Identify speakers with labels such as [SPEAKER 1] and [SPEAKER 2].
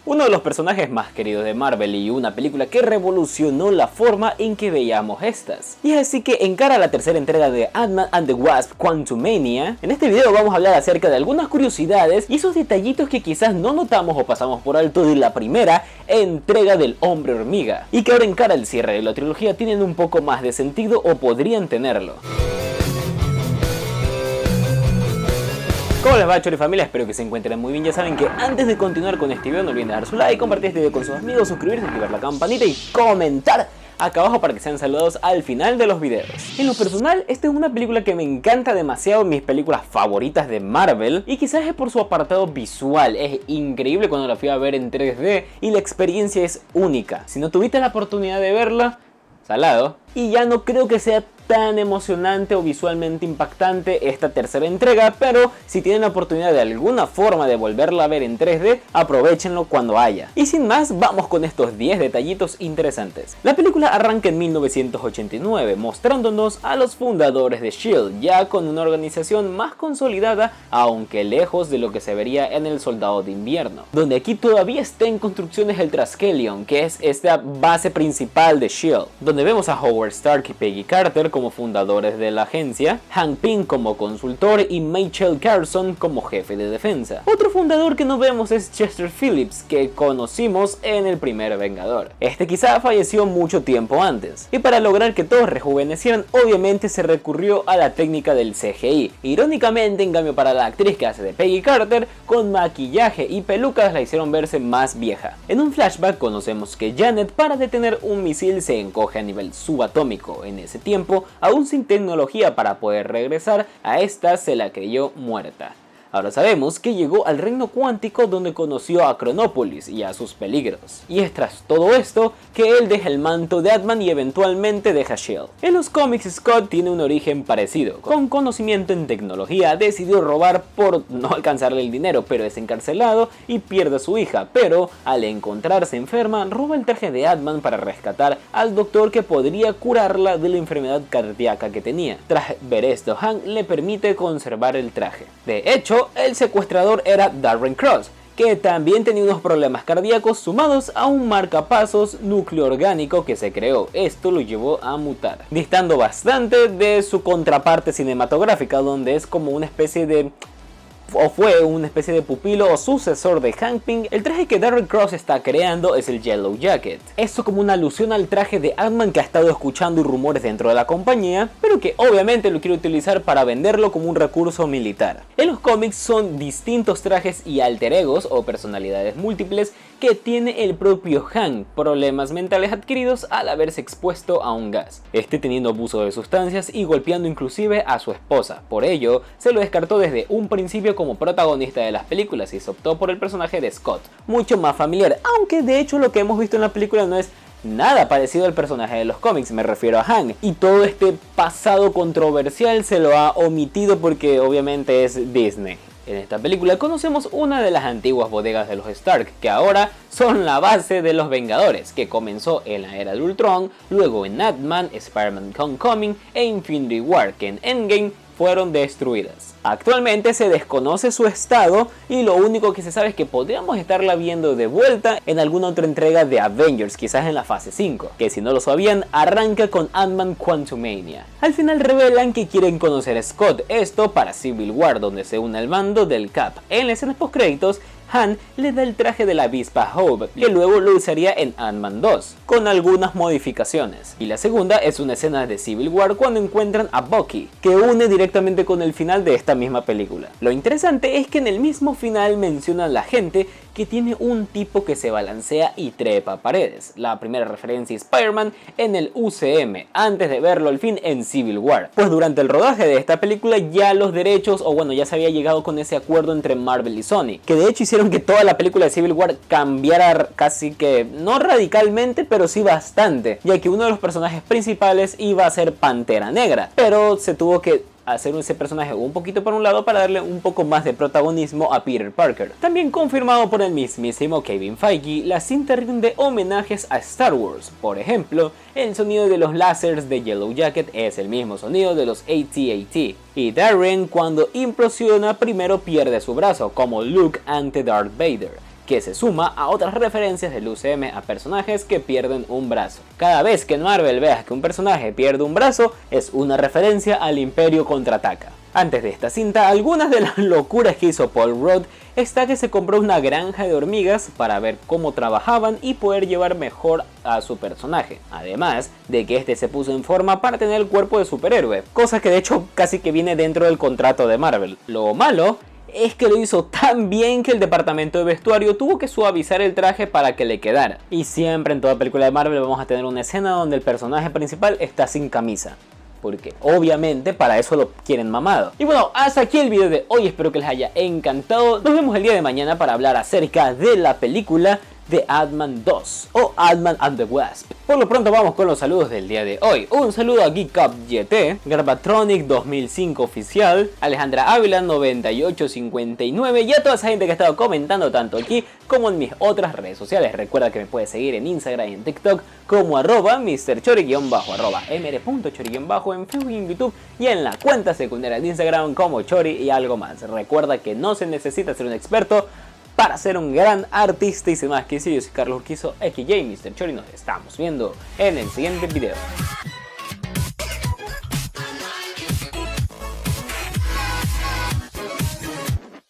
[SPEAKER 1] uno de los personajes más queridos de Marvel y una película que revolucionó la forma en que veíamos estas. Y es así que encara la tercera entrega de Ant-Man and the Wasp: Quantumania. En este video vamos a hablar acerca de algunas curiosidades y esos detallitos que quizás no notamos o pasamos por alto de la primera entrega del Hombre Hormiga, y que ahora encara el cierre de la trilogía tienen un poco más de sentido o podrían tenerlo. ¿Cómo les va, Chori familia? Espero que se encuentren muy bien. Ya saben que antes de continuar con este video no olviden dar su like, compartir este video con sus amigos, suscribirse, activar la campanita y comentar acá abajo para que sean saludados al final de los videos. En lo personal, esta es una película que me encanta demasiado, mis películas favoritas de Marvel, y quizás es por su apartado visual. Es increíble cuando la fui a ver en 3D y la experiencia es única. Si no tuviste la oportunidad de verla, salado. Y ya no creo que sea tan emocionante o visualmente impactante esta tercera entrega, pero si tienen la oportunidad de alguna forma de volverla a ver en 3D, aprovechenlo cuando haya. Y sin más, vamos con estos 10 detallitos interesantes. La película arranca en 1989, mostrándonos a los fundadores de S.H.I.E.L.D., ya con una organización más consolidada, aunque lejos de lo que se vería en El Soldado de Invierno, donde aquí todavía está en construcciones el Triskelion, que es esta base principal de S.H.I.E.L.D., donde vemos a Howard Stark y Peggy Carter como fundadores de la agencia, Hank Pym como consultor y Michael Carson como jefe de defensa. Otro fundador que no vemos es Chester Phillips, que conocimos en el primer Vengador. Este quizá falleció mucho tiempo antes, y para lograr que todos rejuvenecieran, obviamente se recurrió a la técnica del CGI. Irónicamente, en cambio, para la actriz que hace de Peggy Carter, con maquillaje y pelucas la hicieron verse más vieja. En un flashback conocemos que Janet, para detener un misil, se encoge a nivel subatómico. En ese tiempo, aún sin tecnología para poder regresar, a esta se la creyó muerta. Ahora sabemos que llegó al reino cuántico, donde conoció a Chronopolis y a sus peligros. Y es tras todo esto que él deja el manto de Ant-Man y eventualmente deja S.H.I.E.L.D. En los cómics, Scott tiene un origen parecido. Con conocimiento en tecnología, decidió robar por no alcanzarle el dinero, pero es encarcelado y pierde a su hija. Pero al encontrarse enferma, roba el traje de Ant-Man para rescatar al doctor que podría curarla de la enfermedad cardíaca que tenía. Tras ver esto, Hank le permite conservar el traje. De hecho, el secuestrador era Darren Cross, que también tenía unos problemas cardíacos sumados a un marcapasos núcleo orgánico que se creó. Esto lo llevó a mutar, distando bastante de su contraparte cinematográfica, donde es como una especie de... o fue una especie de pupilo o sucesor de Hank Pym. El traje que Darren Cross está creando es el Yellow Jacket. Esto como una alusión al traje de Ant-Man que ha estado escuchando rumores dentro de la compañía, pero que obviamente lo quiere utilizar para venderlo como un recurso militar. En los cómics son distintos trajes y alter egos o personalidades múltiples que tiene el propio Hank, problemas mentales adquiridos al haberse expuesto a un gas, teniendo abuso de sustancias y golpeando inclusive a su esposa. Por ello, se lo descartó desde un principio como protagonista de las películas y se optó por el personaje de Scott, mucho más familiar, aunque de hecho lo que hemos visto en la película no es nada parecido al personaje de los cómics, me refiero a Hank, y todo este pasado controversial se lo ha omitido porque obviamente es Disney. En esta película conocemos una de las antiguas bodegas de los Stark, que ahora son la base de los Vengadores, que comenzó en la era de Ultron, luego en Ant-Man, Spider-Man Homecoming e Infinity War, que en Endgame fueron destruidas. Actualmente se desconoce su estado y lo único que se sabe es que podríamos estarla viendo de vuelta en alguna otra entrega de Avengers, quizás en la fase 5, que si no lo sabían arranca con Ant-Man Quantumania. Al final revelan que quieren conocer a Scott, esto para Civil War, donde se une al bando del Cap. En la escena postcréditos, Han le da el traje de la avispa Hope, que luego lo usaría en Ant-Man 2, con algunas modificaciones. Y la segunda es una escena de Civil War cuando encuentran a Bucky, que une directamente con el final de esta misma película. Lo interesante es que en el mismo final mencionan a la gente que tiene un tipo que se balancea y trepa paredes. La primera referencia a Spider-Man en el UCM, antes de verlo al fin en Civil War. Pues durante el rodaje de esta película ya los derechos, o bueno, ya se había llegado con ese acuerdo entre Marvel y Sony, que de hecho hicieron que toda la película de Civil War cambiara casi que, no radicalmente, pero sí bastante, ya que uno de los personajes principales iba a ser Pantera Negra, pero se tuvo que hacer ese personaje un poquito por un lado para darle un poco más de protagonismo a Peter Parker. También confirmado por el mismísimo Kevin Feige, la cinta rinde homenajes a Star Wars. Por ejemplo, el sonido de los láseres de Yellow Jacket es el mismo sonido de los AT-AT. Y Darren, cuando implosiona, primero pierde su brazo, como Luke ante Darth Vader. que se suma a otras referencias del UCM a personajes que pierden un brazo. Cada vez que en Marvel veas que un personaje pierde un brazo, es una referencia al Imperio Contraataca. Antes de esta cinta, algunas de las locuras que hizo Paul Rudd está que se compró una granja de hormigas para ver cómo trabajaban y poder llevar mejor a su personaje, además de que este se puso en forma para tener el cuerpo de superhéroe, cosa que de hecho casi que viene dentro del contrato de Marvel. Lo malo es que lo hizo tan bien que el departamento de vestuario tuvo que suavizar el traje para que le quedara. Y siempre en toda película de Marvel vamos a tener una escena donde el personaje principal está sin camisa, porque obviamente para eso lo quieren mamado. Y bueno, hasta aquí el video de hoy, espero que les haya encantado. Nos vemos el día de mañana para hablar acerca de la película de Ant-Man 2 o Ant-Man and the Wasp. Por lo pronto vamos con los saludos del día de hoy. Un saludo a GeekUpYT, Garbatronic 2005 oficial, Alejandra Ávila 9859 y a toda esa gente que ha estado comentando tanto aquí como en mis otras redes sociales. Recuerda que me puedes seguir en Instagram y en TikTok como @MrChori_, @mr.chori_ en Facebook y en YouTube, y en la cuenta secundaria de Instagram como Chori y algo más. Recuerda que no se necesita ser un experto para ser un gran artista, y sin más que decir, yo soy Carlos Urquizo, XJ Mr. Chori. Nos estamos viendo en el siguiente video.